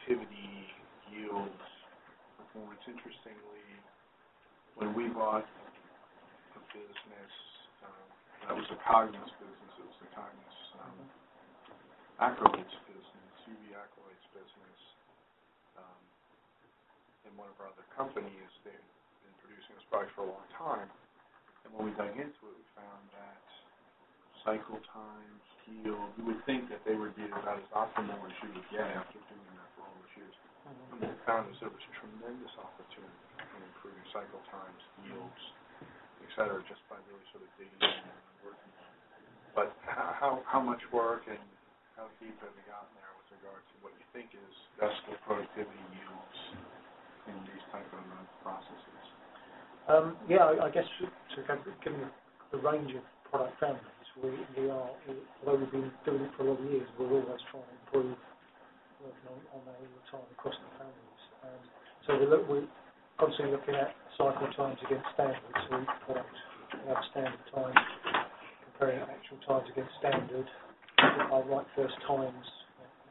productivity, yields, performance. Interestingly, when we bought a business, that was a Cognos business. It was the Cognos acrylates business, UV acrylates business. In one of our other companies, they've been producing this product for a long time. And when we dug into it, we found that cycle times, yield, you would think that they would be about as optimal as you would get after doing that for all those years. And what we found is there was tremendous opportunity in improving cycle times, yields, et cetera, just by really sort of digging in and working on it. But how much work and how deep have you gotten there with regard to what you think is best for productivity yields in these type of processes? I guess given the range of product families, we are, although we've been doing it for a lot of years, we're always trying to improve, working on that all the time across the families. So we're constantly looking at cycle times against standards. So each product we have standard time, comparing actual times against standard, our right first times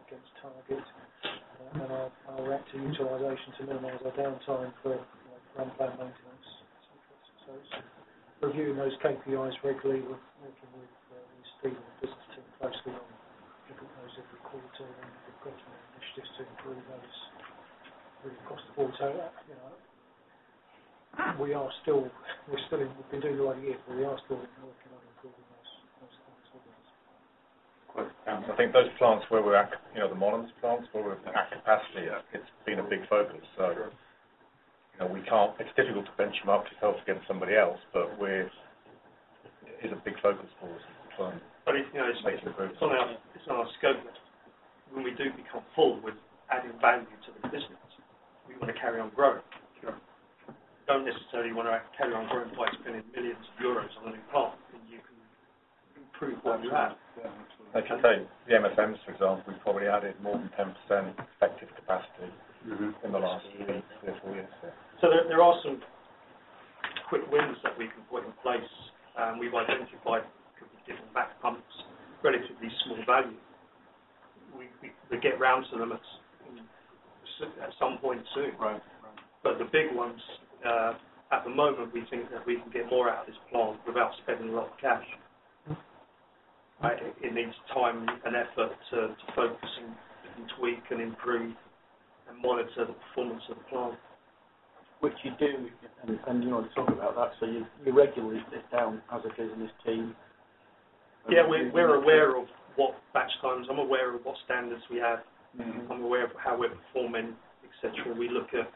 against target, and our reactor utilisation to minimise our downtime for unplanned maintenance. So it's reviewing those KPIs regularly, working with Steve and the business team closely on looking at those every quarter, and we've got some initiatives to improve those really across the board. So we've been doing it all years, but we are still working on improving those things always. I think those plants where we're at, the Monons plants where we're at capacity, it's been a big focus. So, we can't. It's difficult to benchmark yourself against somebody else, but it is a big focus for us. But it's on our scope. When we do become full with adding value to the business, we want to carry on growing. We don't necessarily want to carry on growing by spending millions of euros on a new plant, and you can improve what you have. I can tell you, the MFMs, for example, we've probably added more than 10% effective capacity in the last 3 or 4 years. So there are some quick wins that we can put in place. We've identified different back pumps, relatively small value. We get round to them at some point soon. Right. But the big ones, at the moment, we think that we can get more out of this plant without spending a lot of cash. It needs time and effort to focus and tweak and improve and monitor the performance of the plant. Which you do, and you want to talk about that, so you regularly sit down as a business team. Yeah, we're aware of what batch times, I'm aware of what standards we have, I'm aware of how we're performing, etc. We look at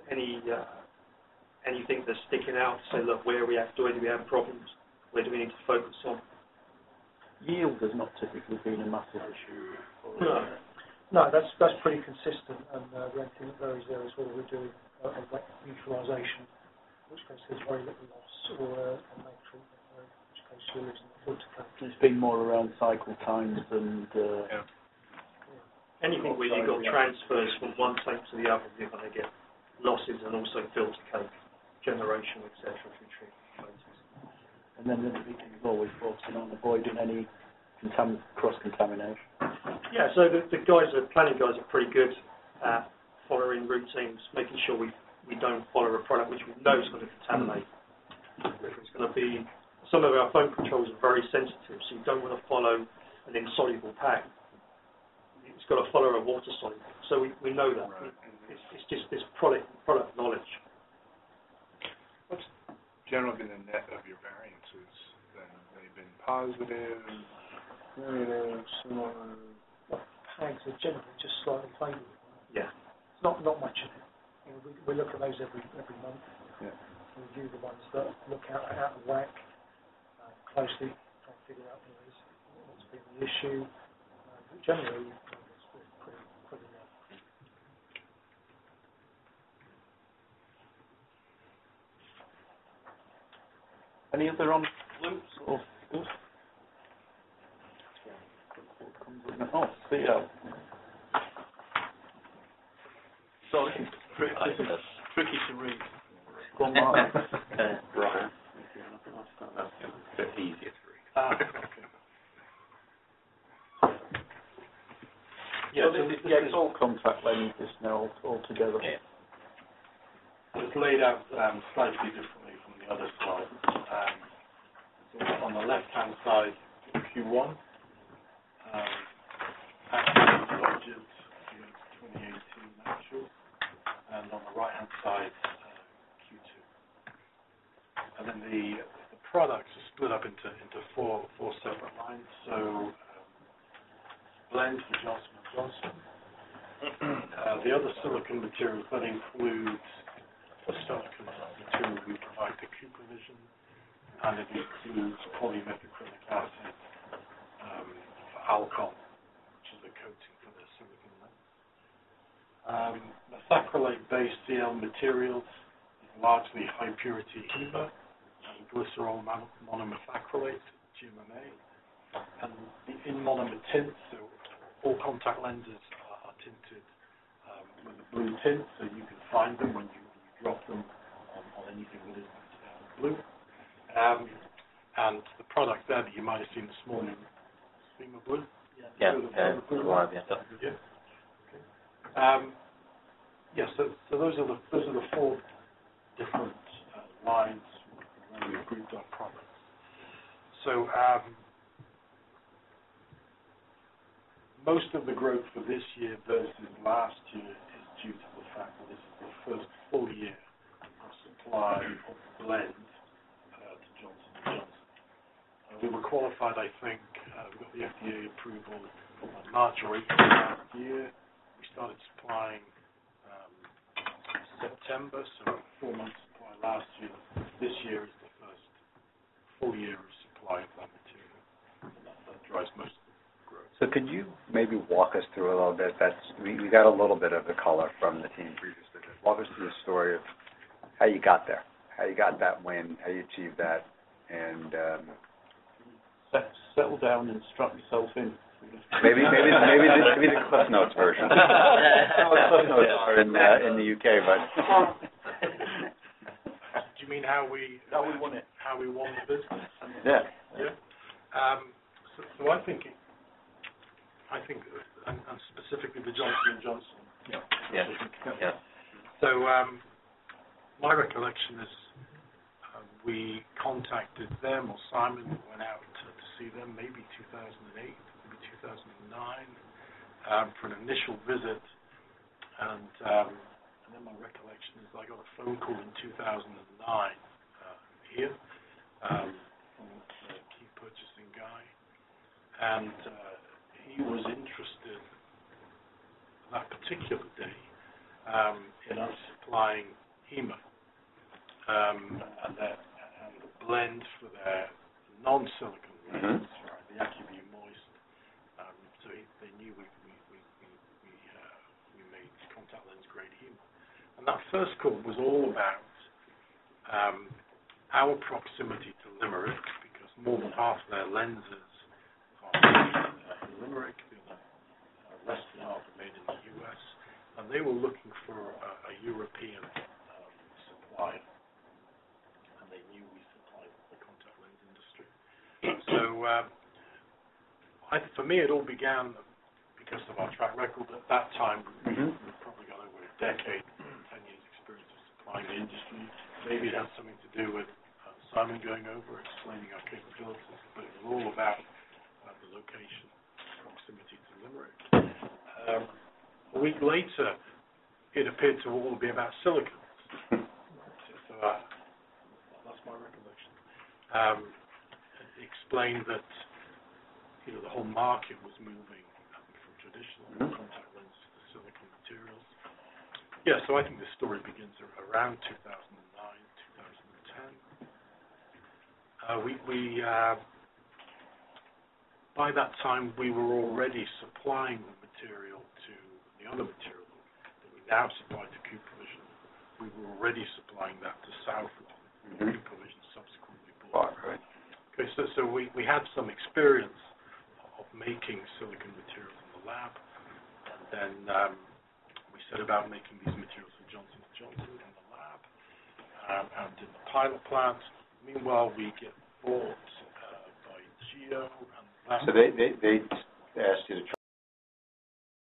anything that's sticking out, so look, where do we have problems, where do we need to focus on. Yield has not typically been a massive issue. No, that's pretty consistent, and the only thing that varies there is whether we're doing a wet utilisation, in which case there's very little loss, or a main treatment, in which case you're losing the filter coat. It's been more around cycle times and... Anything where you've got transfers from one tank to the other, you're going to get losses and also filter coat generation, etc. through treatment processes. And then the big thing is always focusing on avoiding any cross-contamination. Yeah, so the planning guys are pretty good at following routines, making sure we don't follow a product which we know is going to contaminate. If it's going to be, some of our foam controls are very sensitive, so you don't want to follow an insoluble pack. It's got to follow a water soluble. So we know that. It's just this product knowledge. What's generally been the net of your variances then? They've been positive, negative, similar? Tags are generally just slightly favourable. Yeah. It's not much in it. We look at those every month. Yeah. We review the ones that look out of whack closely, trying to figure out what's been the issue. But generally, it's pretty low. Any other on loops or stuff? Oh, Theo. Sorry, tricky to read. Go on, Mark. Brian. That's a bit easier to read. Yeah, so it's all contact lenses now altogether. Yeah. It's laid out slightly differently from the other slides. So on the left-hand side, Q1, actual budget against 2018 actual, and on the right-hand side, Q2. And then the products are split up into four separate lines. So blend for Johnson & Johnson. The other silicon materials, that includes the silicon material we provide to CooperVision, and it includes polymethacrylic acid for Alcon, which is the coating for the silicon lens. Methacrylate-based CL materials is largely high-purity HEMA and glycerol monomethacrylate, GMMA, and the in-monomer tints, so all contact lenses are tinted with a blue tint, so you can find them when you drop them on anything that isn't blue. And the product there that you might have seen this morning, Spima Blue. Yeah, Blue. Yeah. So those are the four different lines where we've grouped our products. So most of the growth for this year versus last year is due to the fact that this is the first full year of supply of blend to Johnson & Johnson. We were qualified, I think, we got the FDA approval in March or April last year. We started supplying September, so 4 months supply last year. This year is the first full year of supply of that material. And that drives most of the growth. So could you maybe walk us through a little bit? We got a little bit of the color from the team previously. Just walk us through the story of how you got there, how you got that win, how you achieved that, and Settle down and strap yourself in. maybe the Cliff Notes version. Cliff Notes are in the UK, but Do you mean how we won it? How we won the business? yeah. So I think, and specifically the Johnson & Johnson. Yeah. So my recollection is we contacted them, or Simon went out to see them, maybe 2008, maybe 2009, for an initial visit, and then my recollection is I got a phone call in 2009 here from a key purchasing guy, and he was interested that particular day in us supplying HEMA and the blend for their non-silicon lens, right, the AccuView Moist. So they knew we made contact lens grade HEMA. And that first call was all about our proximity to Limerick, because more than half of their lenses are made in Limerick, the other less than half are made in the US, and they were looking for a European supplier. They knew we supplied the contact lens industry. So, for me, it all began because of our track record. At that time, we've probably got over a decade, 10 years experience of supplying the industry. Maybe it had something to do with Simon going over, explaining our capabilities, but it was all about the location, proximity to Limerick. A week later, it appeared to all be about silicon. So, that's my recollection. Explained that the whole market was moving from traditional contact lenses to silicon materials. Yeah, so I think the story begins around 2009, 2010. By that time, we were already supplying the material to the other material that we now supply to CooperVision. We were already supplying that to Southwell. CooperVision subsequently bought. Right. Okay, so we had some experience of making silicon materials in the lab, and then we set about making these materials for Johnson & Johnson in the lab, and in the pilot plant. Meanwhile, we get bought by Geo, and So they asked you to